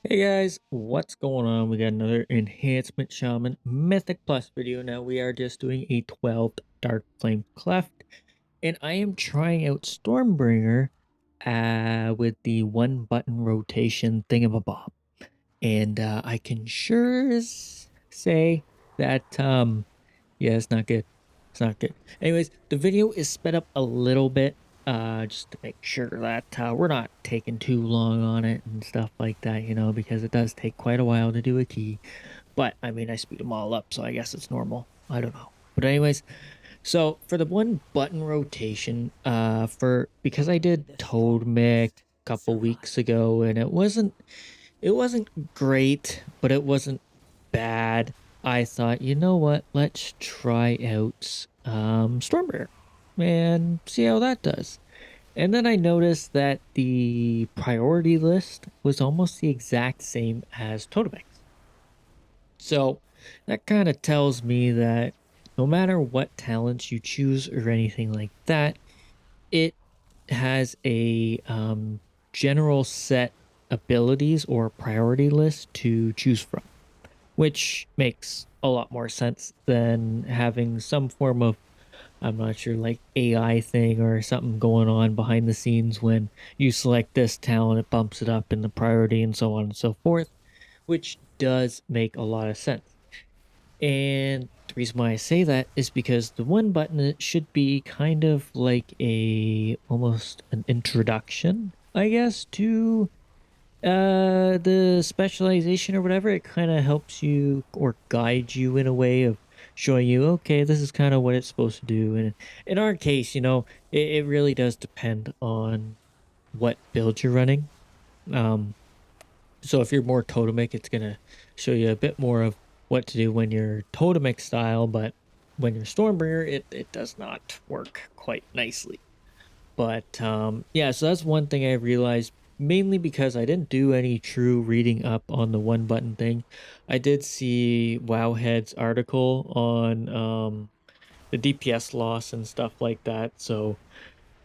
Hey guys, what's going on? We got another Enhancement Shaman Mythic Plus video. Now we are just doing a 12th Darkflame Cleft, and I am trying out Stormbringer with the one button rotation thingamabob. And I can say that yeah, it's not good. It's not good. Anyways, the video is sped up a little bit, just to make sure that we're not taking too long on it and stuff like that, because it does take quite a while to do a key. But I mean, I speed them all up, so I guess it's normal. I don't know. But anyways, so for the one button rotation, because I did Toad Mick a couple weeks ago, and it wasn't great, but it wasn't bad. I thought, you know what? Let's try out Stormbringer and see how that does. And then I noticed that the priority list was almost the exact same as Totemex. So that kind of tells me that no matter what talents you choose or anything like that, it has a general set abilities or priority list to choose from, which makes a lot more sense than having some form of, I'm not sure, like AI thing or something going on behind the scenes. When you select this talent, it bumps it up in the priority and so on and so forth, which does make a lot of sense. And the reason why I say that is because the one button, it should be kind of like a almost an introduction, I guess, to the specialization or whatever. It kind of helps you or guides you in a way of showing you, okay, this is kind of what it's supposed to do. And in our case, it really does depend on what build you're running. um so if you're more totemic, it's gonna show you a bit more of what to do when you're totemic style, but when you're Stormbringer, it does not work quite nicely. But yeah, so that's one thing I realized, mainly because I didn't do any true reading up on the one button thing. I did see Wowhead's article on the DPS loss and stuff like that. So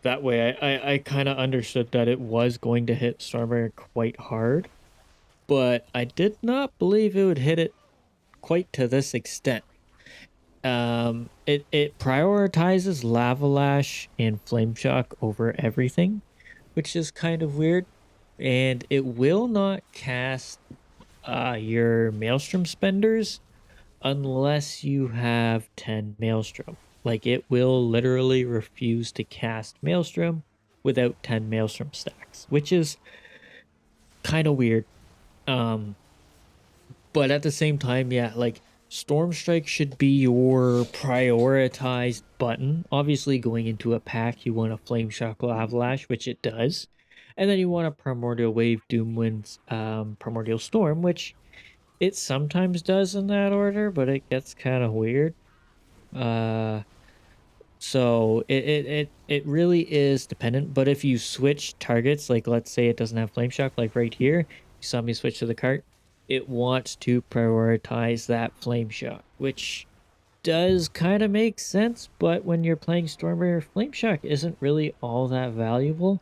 that way I kind of understood that it was going to hit Stormbringer quite hard, but I did not believe it would hit it quite to this extent. It prioritizes Lava Lash and Flame Shock over everything, which is kind of weird. And it will not cast your Maelstrom spenders unless you have 10 Maelstrom. Like, it will literally refuse to cast Maelstrom without 10 Maelstrom stacks, which is kind of weird. Um, But at the same time, yeah, like Storm Strike should be your prioritized button. Obviously, going into a pack, you want a Flame Shock Avalanche, which it does. And then you want a Primordial Wave Doomwind's Primordial Storm, which it sometimes does in that order, but it gets kind of weird. Uh so it really is dependent. But if you switch targets, like let's say it doesn't have Flame Shock, like right here, you saw me switch to the cart, it wants to prioritize that Flame Shock, which does kind of make sense. But when you're playing Stormbringer, Flame Shock isn't really all that valuable.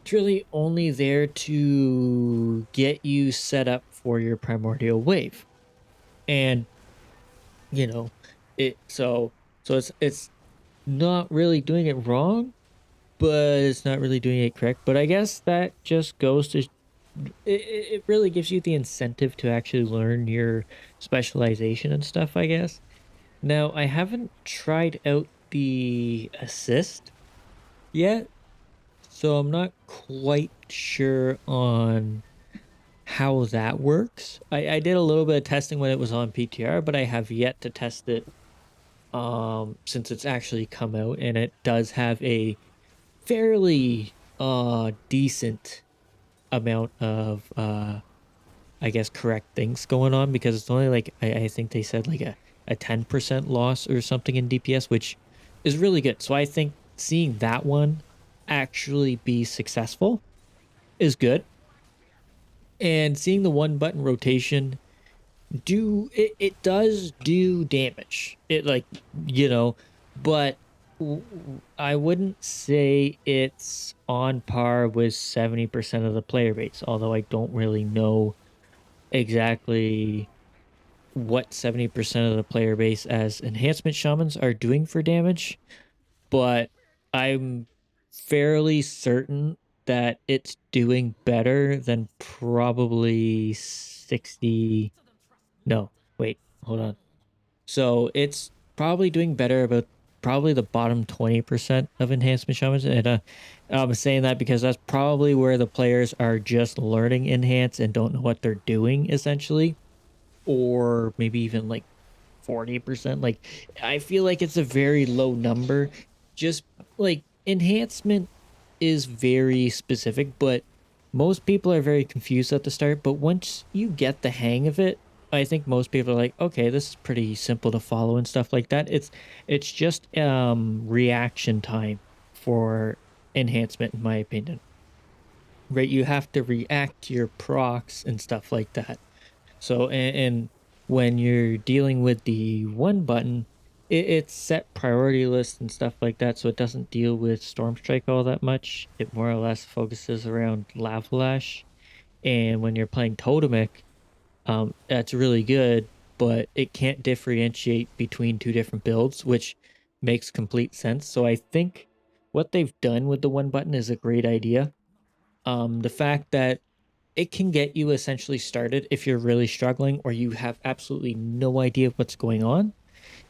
It's really only there to get you set up for your Primordial Wave. And you know, it's not really doing it wrong, but it's not really doing it correct. But I guess that just goes to it really gives you the incentive to actually learn your specialization and stuff, I guess. Now, I haven't tried out the assist yet, so I'm not quite sure on how that works. I did a little bit of testing when it was on PTR, but I have yet to test it since it's actually come out, and it does have a fairly decent amount of I guess correct things going on, because it's only like I think they said like a 10% loss or something in DPS, which is really good. So I think seeing that one actually be successful is good. And seeing the one button rotation it does do damage. It, like, you know, but I wouldn't say it's on par with 70% of the player base, although I don't really know exactly what 70% of the player base as enhancement shamans are doing for damage, but I'm fairly certain that it's doing better than probably 60. No, wait, hold on. So it's probably doing better about probably the bottom 20% of enhancement shamans. And I'm saying that because that's probably where the players are just learning enhance and don't know what they're doing essentially, or maybe even like 40%. Like, I feel like it's a very low number. Just like enhancement is very specific, but most people are very confused at the start. But once you get the hang of it, I think most people are like, okay, this is pretty simple to follow and stuff like that. It's just reaction time for enhancement, in my opinion. Right? You have to react to your procs and stuff like that. So, and when you're dealing with the one button, it's set priority lists and stuff like that. So it doesn't deal with Storm Strike all that much. It more or less focuses around Lavalash. And when you're playing Totemic, that's really good, but it can't differentiate between two different builds, which makes complete sense. So I think what they've done with the one button is a great idea. The fact that it can get you essentially started if you're really struggling or you have absolutely no idea what's going on.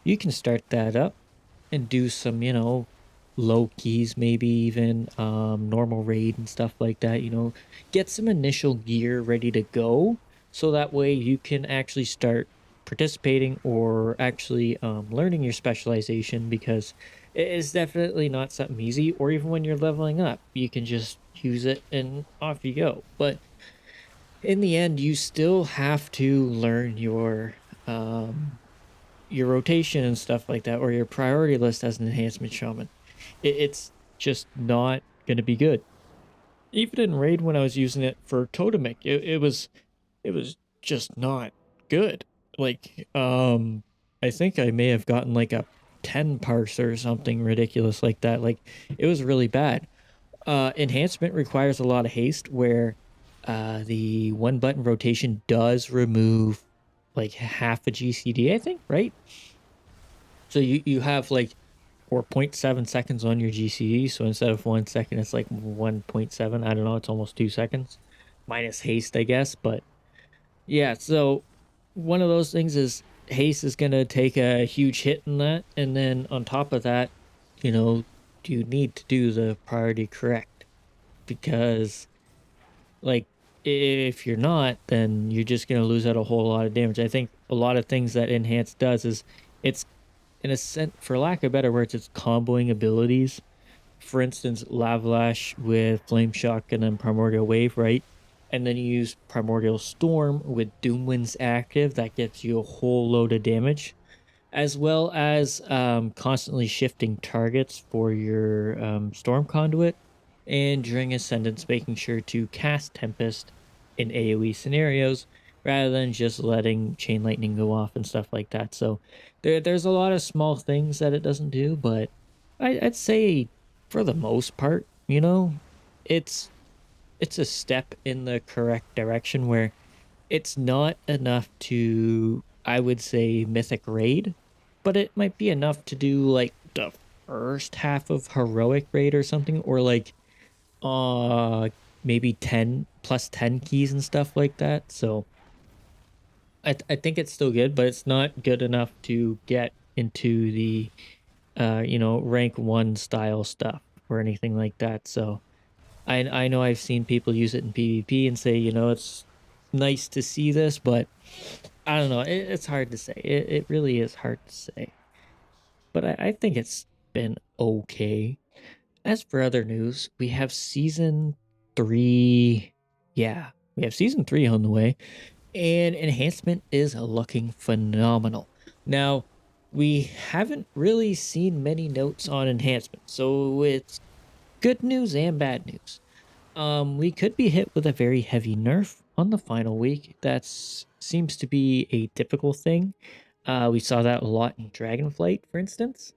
You can start that up and do some, low keys, maybe even normal raid and stuff like that. Get some initial gear ready to go so that way you can actually start participating or actually learning your specialization, because it is definitely not something easy. Or even when you're leveling up, you can just use it and off you go. But in the end, you still have to learn your rotation and stuff like that, or your priority list as an enhancement shaman. It's just not going to be good. Even in raid, when I was using it for totemic, it was just not good. Like, I think I may have gotten like a 10 parser or something ridiculous like that. Like, it was really bad. Enhancement requires a lot of haste, where the one button rotation does remove like half a GCD, I think, right? So you have like 4.7 seconds on your GCD. So instead of 1 second, it's like 1.7. I don't know. It's almost 2 seconds minus haste, I guess. But yeah, so one of those things is haste is going to take a huge hit in that. And then on top of that, you need to do the priority correct, because like, if you're not, then you're just going to lose out a whole lot of damage. I think a lot of things that enhance does is it's, in a sense, for lack of better words, it's comboing abilities. For instance, Lavalash with Flame Shock and then Primordial Wave, right? And then you use Primordial Storm with Doomwind's active. That gets you a whole load of damage, as well as constantly shifting targets for your Storm Conduit, and during Ascendance, making sure to cast Tempest in AoE scenarios rather than just letting Chain Lightning go off and stuff like that. So there's a lot of small things that it doesn't do, but I'd say for the most part, it's it's a step in the correct direction, where it's not enough to, I would say, Mythic Raid, but it might be enough to do like the first half of Heroic Raid or something, or like uh maybe 10 plus 10 keys and stuff like that. So I think it's still good, but it's not good enough to get into the rank 1 style stuff or anything like that. So I know I've seen people use it in PvP and say, it's nice to see this, but I don't know. It's hard to say. It really is hard to say. But I think it's been okay. As for other news, we have season 3. Yeah, we have season 3 on the way, and enhancement is looking phenomenal. Now, we haven't really seen many notes on enhancement, so it's good news and bad news. We could be hit with a very heavy nerf on the final week. That seems to be a typical thing. We saw that a lot in Dragonflight, for instance.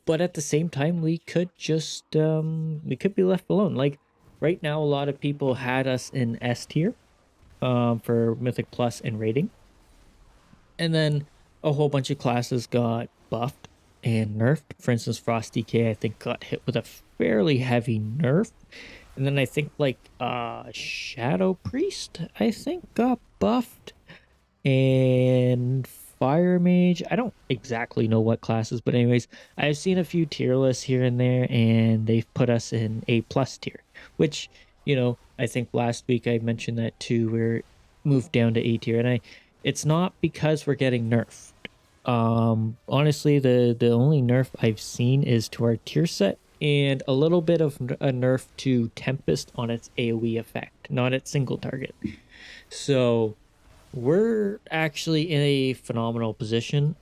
but at the same time, we could just we could be left alone. Like right now, a lot of people had us in S tier for Mythic Plus and rating, and then a whole bunch of classes got buffed and nerfed. For instance, Frosty K I think got hit with a fairly heavy nerf. And then I think like Shadow Priest I think got buffed, and Fire Mage. I don't exactly know what classes, but anyways, I've seen a few tier lists here and there, and they've put us in A plus tier, which, I think last week I mentioned that too. We're moved down to A tier, and it's not because we're getting nerfed. Honestly, the only nerf I've seen is to our tier set and a little bit of a nerf to Tempest on its AoE effect, not its single target. So we're actually in a phenomenal position.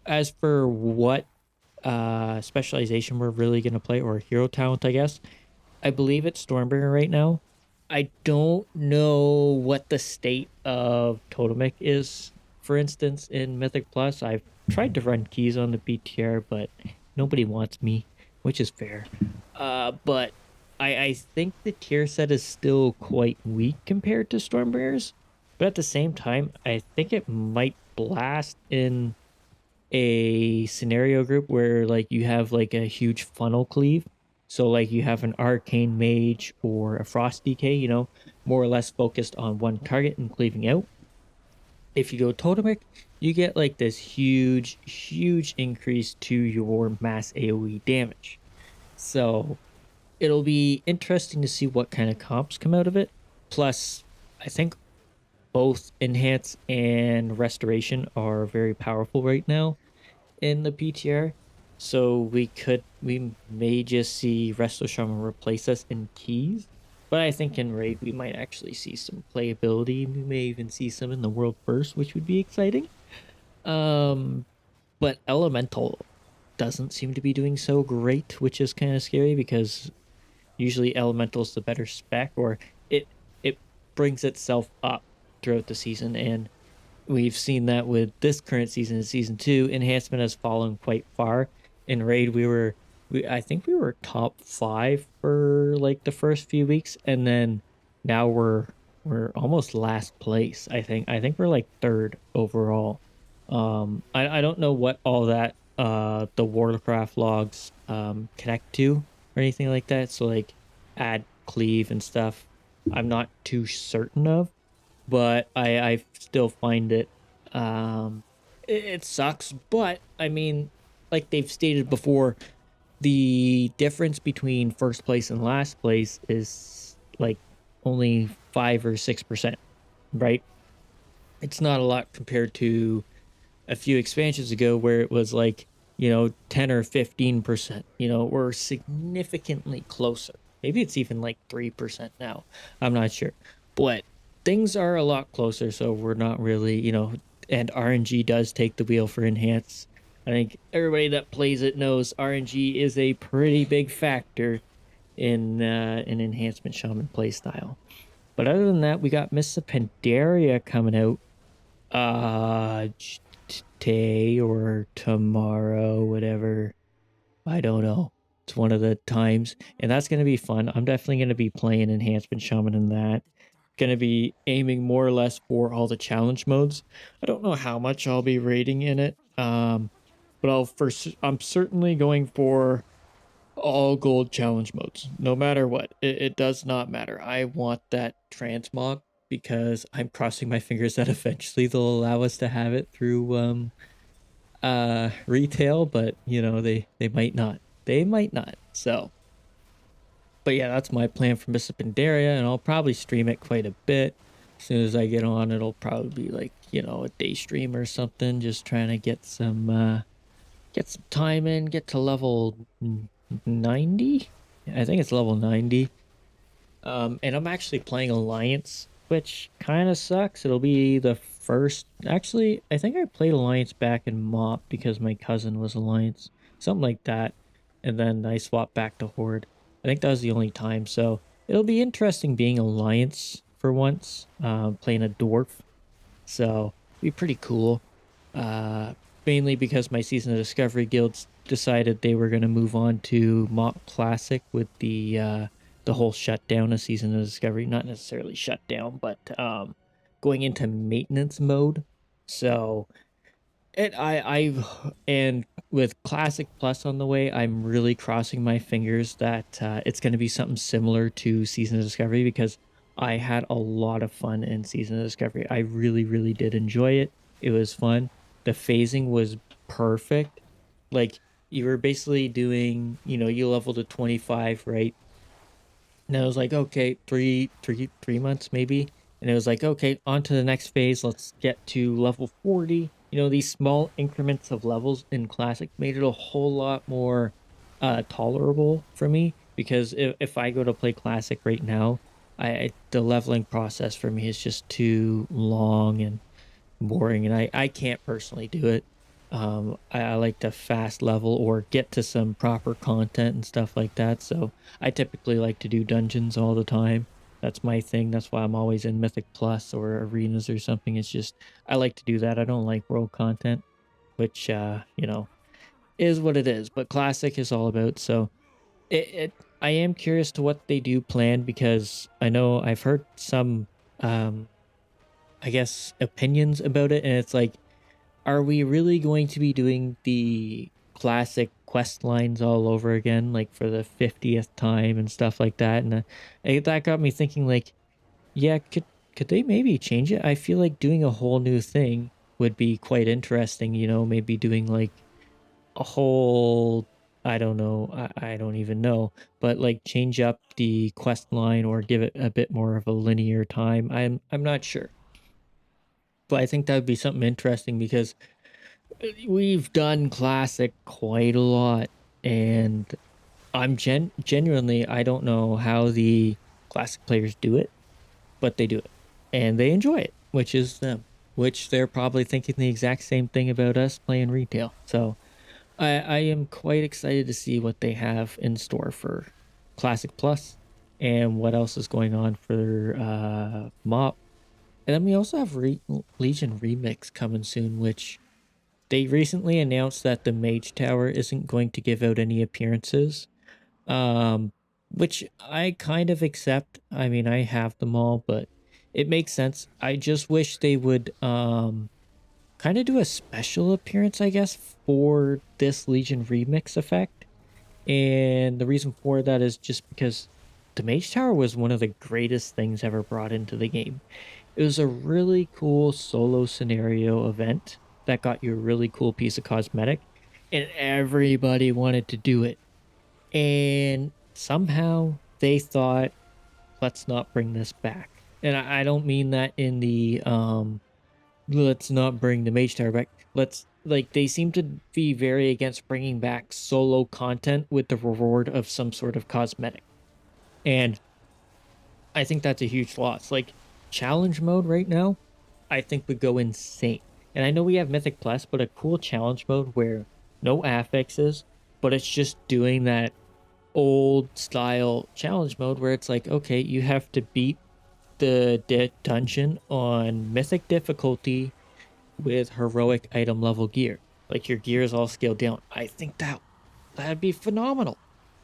As for what specialization we're really going to play, or hero talent, I guess, I believe it's Stormbringer right now. I don't know what the state of Totemic is. For instance, in Mythic Plus, I've tried to run keys on the BTR, but nobody wants me, which is fair. But I think the tier set is still quite weak compared to Stormbringers. But at the same time, I think it might blast in a scenario group where like you have like a huge funnel cleave. So like you have an arcane mage or a frost DK, more or less focused on one target and cleaving out. If you go totemic, you get like this huge increase to your mass AoE damage. So it'll be interesting to see what kind of comps come out of it. Plus, I think both enhance and restoration are very powerful right now in the PTR. So we may just see Resto Shaman replace us in keys. But I think in raid we might actually see some playability. We may even see some in the world first, which would be exciting. Um, but Elemental doesn't seem to be doing so great, which is kind of scary because usually Elemental's the better spec, or it brings itself up throughout the season, and we've seen that with this current season in season 2. Enhancement has fallen quite far. In raid, I think we were top 5 for like the first few weeks, and then now we're almost last place. I think we're like third overall. I don't know what all that the Warcraft logs connect to or anything like that. So like add cleave and stuff, I'm not too certain of, but I still find it sucks. But I mean, like they've stated before, the difference between first place and last place is like only 5 or 6%, right? It's not a lot compared to a few expansions ago where it was like 10 or 15%. We're significantly closer. Maybe it's even like 3% now, I'm not sure, but things are a lot closer. So we're not really, and RNG does take the wheel for enhance. I think everybody that plays it knows RNG is a pretty big factor in an enhancement shaman playstyle. But other than that, we got Mists of Pandaria coming out uh today or tomorrow, whatever. I don't know. It's one of the times, and that's going to be fun. I'm definitely going to be playing Enhancement Shaman in that. Going to be aiming more or less for all the challenge modes. I don't know how much I'll be rating in it, but I'm certainly going for all gold challenge modes, no matter what. It does not matter. I want that transmog because I'm crossing my fingers that eventually they'll allow us to have it through retail, but they might not. They might not. So, but yeah, that's my plan for Miss Pandaria, and I'll probably stream it quite a bit. As soon as I get on, it'll probably be like, a day stream or something, just trying to get some time in, get to level 90. I think it's level 90. And I'm actually playing Alliance, which kind of sucks. It'll be the first. Actually, I think I played Alliance back in MOP because my cousin was Alliance, something like that. And then I swapped back to Horde. I think that was the only time. So it'll be interesting being Alliance for once, playing a dwarf. So it'll be pretty cool. mainly because my Season of Discovery guilds decided they were going to move on to Mop Classic with the whole shutdown of Season of Discovery. Not necessarily shutdown, but going into maintenance mode. So and with Classic Plus on the way, I'm really crossing my fingers that it's going to be something similar to Season of Discovery, because I had a lot of fun in Season of Discovery. I really, really did enjoy it. It was fun. The phasing was perfect. Like, you were basically doing, you leveled to 25, right? And I was like, okay, three months maybe. And it was like, okay, on to the next phase. Let's get to level 40. These small increments of levels in Classic made it a whole lot more tolerable for me, because if I go to play Classic right now, the leveling process for me is just too long and boring, and I can't personally do it. I like to fast level or get to some proper content and stuff like that. So I typically like to do dungeons all the time. That's my thing. That's why I'm always in Mythic Plus or arenas or something. It's just I like to do that. I don't like world content, which is what it is. But Classic is all about. So it I am curious to what they do plan, because I know I've heard some um I guess opinions about it, and it's like, are we really going to be doing the classic quest lines all over again, like for the 50th time and stuff like that? And that got me thinking, like, yeah, could they maybe change it? I feel like doing a whole new thing would be quite interesting. Maybe doing like a whole, I don't know, I don't even know, but like change up the quest line or give it a bit more of a linear time. I'm not sure, but I think that would be something interesting, because we've done classic quite a lot, and I'm genuinely, I don't know how the classic players do it, but they do it and they enjoy it, which is them, which they're probably thinking the exact same thing about us playing retail. So I am quite excited to see what they have in store for Classic Plus and what else is going on for MOP. And then we also have Legion Remix coming soon, which they recently announced that the Mage Tower isn't going to give out any appearances, um, which I kind of accept. I mean, I have them all, but it makes sense. I just wish they would kind of do a special appearance, I guess, for this Legion Remix effect. And the reason for that is just because the Mage Tower was one of the greatest things ever brought into the game. It was a really cool solo scenario event that got you a really cool piece of cosmetic, and everybody wanted to do it. And somehow they thought, let's not bring this back. And I don't mean that in the let's not bring the Mage Tower back. Let's, like, they seem to be very against bringing back solo content with the reward of some sort of cosmetic. And I think that's a huge loss. Like, challenge mode right now, I think would go insane. And I know we have Mythic Plus, but a cool challenge mode where no affixes, but it's just doing that old style challenge mode where it's like, okay, you have to beat the dungeon on mythic difficulty with heroic item level gear. Like, your gear is all scaled down. I think that'd be phenomenal.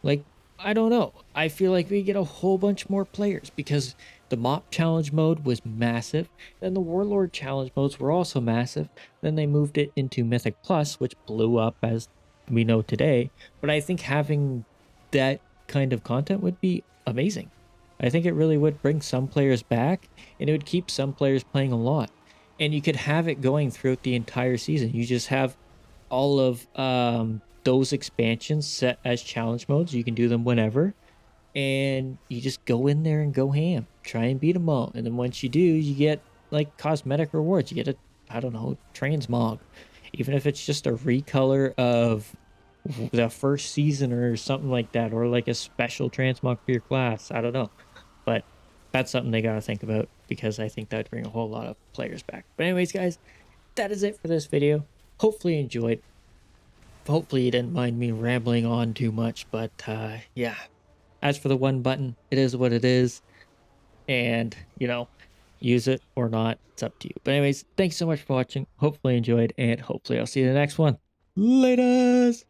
Like, I don't know. I feel like we get a whole bunch more players, because the mop challenge mode was massive. Then the warlord challenge modes were also massive. Then they moved it into Mythic Plus, which blew up as we know today. But I think having that kind of content would be amazing. I think it really would bring some players back, and it would keep some players playing a lot. And you could have it going throughout the entire season. You just have all of those expansions set as challenge modes. You can do them whenever, and you just go in there and go ham, try and beat them all. And then once you do, you get like cosmetic rewards. You get a, I don't know, transmog, even if it's just a recolor of the first season or something like that, or like a special transmog for your class. I don't know, but that's something they got to think about, because I think that'd bring a whole lot of players back. But anyways, guys, that is it for this video. Hopefully you enjoyed. Hopefully you didn't mind me rambling on too much, but yeah. As for the one button, it is what it is. And, use it or not. It's up to you. But anyways, thanks so much for watching. Hopefully you enjoyed, and hopefully I'll see you in the next one. Laters!